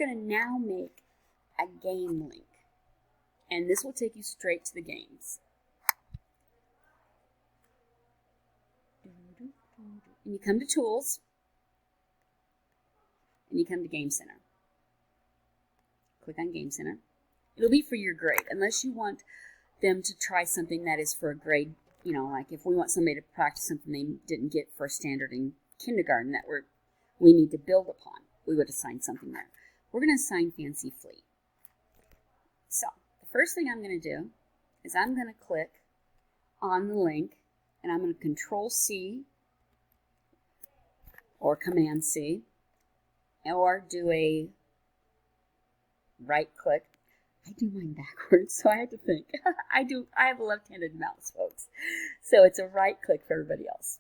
going to now make a game link. And this will take you straight to the games. And you come to Tools. And you come to Game Center. Click on Game Center. It'll be for your grade, unless you want them to try something that is for a grade. You know, like if we want somebody to practice something they didn't get for standard in kindergarten that we need to build upon, we would assign something there. We're going to assign Fancy Flea. So, the first thing I'm going to do is I'm going to click on the link, and I'm going to Control-C or Command-C, or do a right-click. I do mine backwards, so I had to think. I have a left-handed mouse, folks. So it's a right-click for everybody else.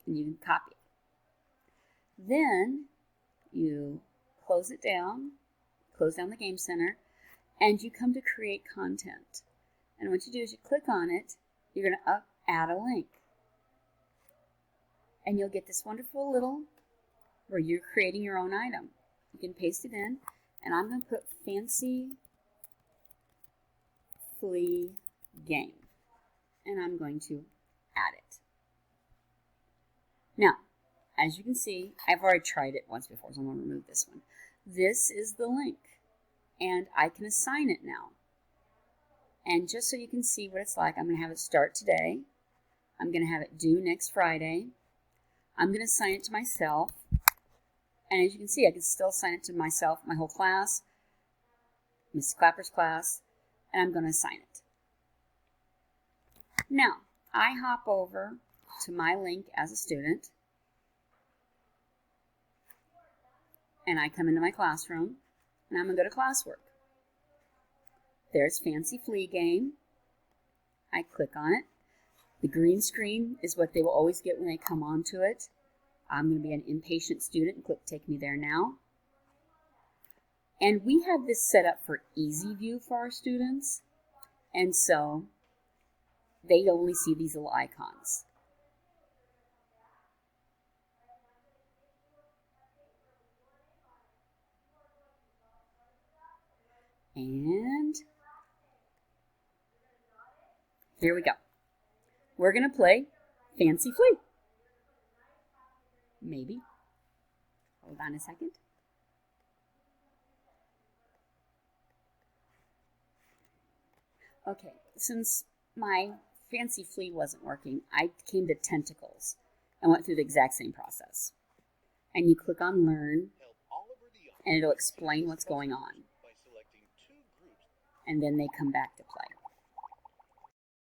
And you can copy it. Then you close it down, close down the Game Center, and you come to Create Content. And what you do is you click on it, you're going to add a link. And you'll get this wonderful little, where you're creating your own item. You can paste it in, and I'm going to put Fancy Flea Game. And I'm going to add it. Now, as you can see, I've already tried it once before, so I'm going to remove this one. This is the link, and I can assign it now. And just so you can see what it's like, I'm going to have it start today. I'm going to have it due next Friday. I'm going to assign it to myself. And as you can see, I can still assign it to myself, my whole class, Miss Clapper's class, and I'm going to assign it. Now, I hop over to my link as a student, and I come into my classroom, and I'm going to go to classwork. There's Fancy Flea Game. I click on it. The green screen is what they will always get when they come onto it. I'm going to be an impatient student and click Take Me There Now. And we have this set up for easy view for our students, and so they only see these little icons. And here we go. We're going to play Fancy Flea. Maybe. Hold on a second. Okay, since my Fancy Flea wasn't working, I came to Tentacles and went through the exact same process. And you click on Learn, and it'll explain what's going on. And then they come back to play.